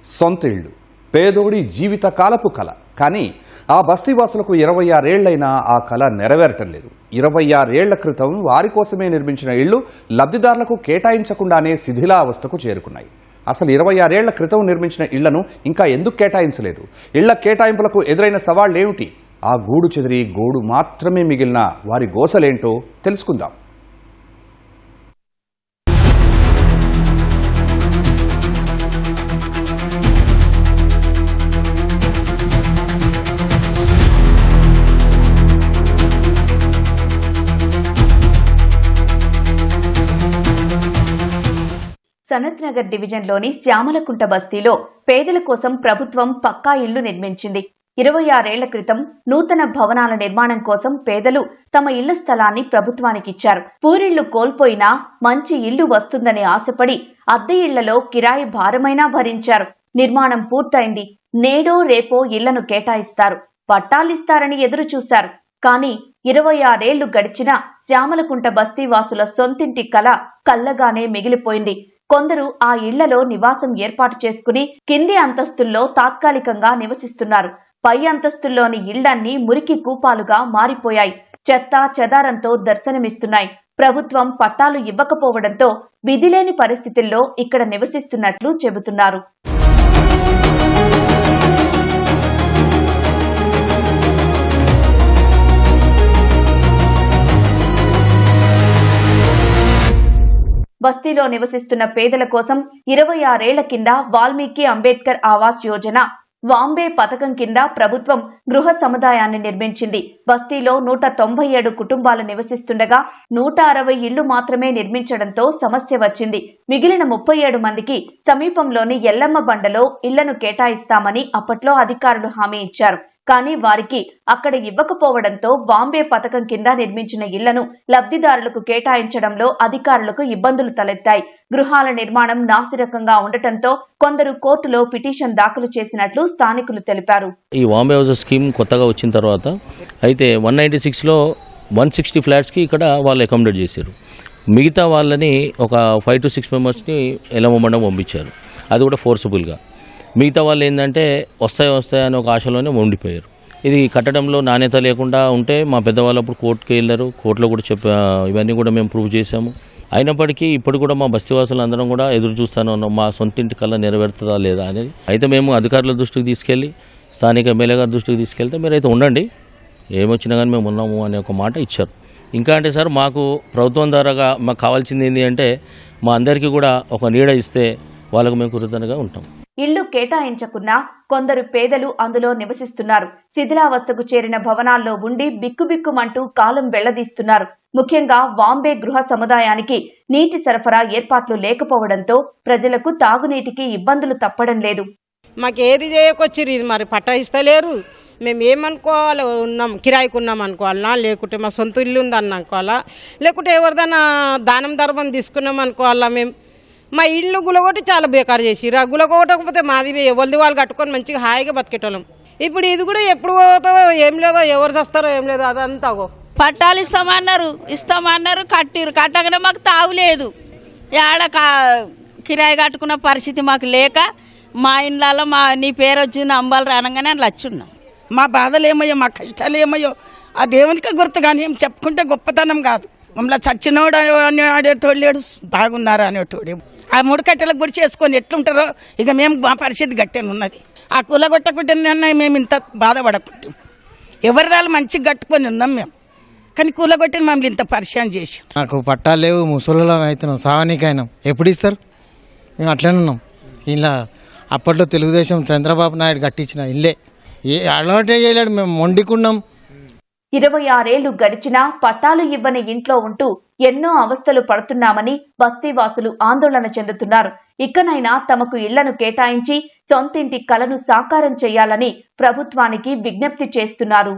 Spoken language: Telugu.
సొంత ఇళ్ళు పేదోడి జీవితకాలపు కల. కానీ ఆ బస్తీవాసులకు 26 ఏళ్లైనా ఆ కల నెరవేరటం లేదు. 26 ఏళ్ల క్రితం వారి కోసమే నిర్మించిన ఇళ్లు లబ్ధిదారులకు కేటాయించకుండానే శిథిలావస్థకు చేరుకున్నాయి. అసలు 26 ఏళ్ల క్రితం నిర్మించిన ఇళ్లను ఇంకా ఎందుకు కేటాయించలేదు? ఇళ్ల కేటాయింపులకు ఎదురైన సవాళ్లేమిటి? ఆ గూడు చెదిరి గోడు మాత్రమే మిగిలిన వారి గోసలేంటో తెలుసుకుందాం. సనత్ నగర్ డివిజన్లోని శ్యామలకుంట బస్తీలో పేదల కోసం ప్రభుత్వం పక్కా ఇళ్లు నిర్మించింది. 26 ఏళ్ల క్రితం నూతన భవనాల నిర్మాణం కోసం పేదలు తమ ఇళ్ల స్థలాన్ని ప్రభుత్వానికిచ్చారు. పూరిళ్లు కోల్పోయినా మంచి ఇల్లు వస్తుందని ఆశపడి అద్దె ఇళ్లలో కిరాయి భారమైనా భరించారు. నిర్మాణం పూర్తయింది. నేడో రేపో ఇళ్లను కేటాయిస్తారు, పట్టాలిస్తారని ఎదురు చూశారు. కానీ 26 ఏళ్లు గడిచినా శ్యామలకుంట బస్తీవాసుల సొంతింటి కల కల్లగానే మిగిలిపోయింది. కొందరు ఆ ఇళ్లలో నివాసం ఏర్పాటు చేసుకుని కింది అంతస్తుల్లో తాత్కాలికంగా నివసిస్తున్నారు. పై అంతస్తుల్లోని ఇళ్లన్నీ మురికి కూపాలుగా మారిపోయాయి. చెత్త చెదారంతో దర్శనమిస్తున్నాయి. ప్రభుత్వం పట్టాలు ఇవ్వకపోవడంతో విధిలేని పరిస్థితుల్లో ఇక్కడ నివసిస్తున్నట్లు చెబుతున్నారు. బస్తీలో నివసిస్తున్న పేదల కోసం 26 ఏళ్ల కింద వాల్మీకి అంబేద్కర్ ఆవాస్ యోజన వాంబే పథకం కింద ప్రభుత్వం గృహ సముదాయాన్ని నిర్మించింది. బస్తీలో 197 కుటుంబాలు నివసిస్తుండగా 160 ఇళ్లు మాత్రమే నిర్మించడంతో సమస్య వచ్చింది. మిగిలిన 37 మందికి సమీపంలోని ఎల్లమ్మ బండలో ఇళ్లను కేటాయిస్తామని అప్పట్లో అధికారులు హామీ ఇచ్చారు. కానీ వారికి అక్కడ ఇవ్వకపోవడంతో బాంబే పథకం కింద నిర్మించిన ఇళ్లను లబ్ధిదారులకు కేటాయించడంలో అధికారులకు ఇబ్బందులు తలెత్తాయి. గృహాల నిర్మాణం నాసిరకంగా ఉండటంతో కొందరు కోర్టులో పిటిషన్ దాఖలు చేసినట్లు స్థానికులు తెలిపారు. ఈ బాంబే హౌస్ స్కీమ్ కొత్తగా వచ్చిన తర్వాత అయితే 196లో 160 ఫ్లాట్స్కి ఇక్కడ వాళ్ళు అకామిడేట్ చేశారు. మిగతా వాళ్ళని ఒక 5 to 6 మెంబర్స్ని ఎలమమండం పంపించారు. అది కూడా ఫోర్సబుల్గా. మిగతా వాళ్ళు ఏంటంటే వస్తాయని ఒక ఆశలోనే ఉండిపోయారు. ఇది కట్టడంలో నాణ్యత లేకుండా ఉంటే మా పెద్దవాళ్ళు అప్పుడు కోర్టుకి వెళ్ళారు. కోర్టులో కూడా ఇవన్నీ కూడా మేము ప్రూవ్ చేశాము. అయినప్పటికీ ఇప్పుడు కూడా మా బస్తీవాసులు అందరం కూడా ఎదురు చూస్తూనే ఉన్నాం, మా సొంతింటి కల్లా నెరవేరుతుందా లేదా అనేది. అయితే మేము అధికారుల దృష్టికి తీసుకెళ్ళి స్థానిక ఎమ్మెల్యే గారి దృష్టికి తీసుకెళ్తే మీరైతే ఉండండి, ఏమొచ్చినా కానీ మేము ఉన్నాము అనే ఒక మాట ఇచ్చారు. ఇంకా అంటే సార్ మాకు ప్రభుత్వం ద్వారాగా మాకు కావాల్సింది ఏంటి అంటే మా అందరికీ కూడా ఒక నీడ ఇస్తే వాళ్ళకు మేము కృతజ్ఞతగా ఉంటాం. ఇళ్లు కేటాయించకున్నా కొందరు పేదలు అందులో నివసిస్తున్నారు. శిథిలావస్థకు చేరిన భవనాల్లో ఉండి బిక్కుబిక్కుమంటూ కాలం వెళ్లదీస్తున్నారు. ముఖ్యంగా వాంబే గృహ సముదాయానికి నీటి సరఫరా ఏర్పాట్లు లేకపోవడంతో ప్రజలకు తాగునీటికి ఇబ్బందులు తప్పడం లేదు. మాకేది చేయకొచ్చిరు, ఇది మరి పట్టా ఇస్తలేరు. మేము ఏమనుకోవాలి, ఉన్నాం కిరాయికి ఉన్నాం అనుకోవాలనా, లేకుంటే మా సొంత ఇల్లు ఉందని అనుకోవాలా, లేకుంటే ఎవరిదైనా దానం ధర్మం తీసుకున్నాం అనుకోవాలా. మేము మా ఇల్లు గులగొట్టి చాలా బేకారు చేసిరు. ఆ గులగొట్టకపోతే మాది ఎవరిది వాళ్ళు కట్టుకొని మంచిగా హాయిగా బతికేటోళ్ళం. ఇప్పుడు ఇది కూడా ఎప్పుడు పోతుందో ఏం లేదో, ఎవరు చేస్తారో ఏం లేదో, అదంతా పట్టాలు ఇస్తామన్నారు కట్టిరు. కట్టగానే మాకు తావులేదు. ఆడ కిరాయి కట్టుకున్న పరిస్థితి మాకు లేక మా ఇండ్లలో నీ పేరు వచ్చింది అంబాలు రానంగానే అని లచ్చున్నాం. మా బాధలు ఏమయ్యో, మా కష్టాలు ఏమయ్యో ఆ దేవునికే గుర్తు. కానీ ఏం చెప్పుకుంటే గొప్పతనం కాదు. మమ్మల్ని చచ్చినోడు ఆడేటోళ్ళేడు, బాగున్నారు అనేటోడు. ఆ 3 కట్టెలకు గుడి చేసుకొని ఎట్లుంటారో ఇక మేము మా పరిస్థితి గట్టెను ఉన్నది. ఆ కూలగొట్టకుంటే మేము ఇంత బాధపడకుంటాం. ఎవరి రాళ్ళు మంచిగా కట్టుకొని ఉన్నాం మేము, కానీ కూలగొట్టిన మమ్మల్ని ఇంత పరిచయం చేసి. నాకు పట్టాలు లేవు, ముసలిలో అవుతున్నాం, సావానికైనాం. ఎప్పుడు ఇస్తారు? మేము అట్లనే ఉన్నాం. ఇలా అప్పట్లో తెలుగుదేశం చంద్రబాబు నాయుడు కట్టించిన ఇల్లే అలవాటే చేయలేడు, మేము మొండికున్నాం. 26 ఏళ్లు గడిచినా పట్టాలు ఇవ్వని ఇంట్లో ఉంటూ ఎన్నో అవస్థలు పడుతున్నామని బస్తీవాసులు ఆందోళన చెందుతున్నారు. ఇకనైనా తమకు ఇళ్లను కేటాయించి సొంతింటి కలను సాకారం చేయాలని ప్రభుత్వానికి విజ్ఞప్తి చేస్తున్నారు.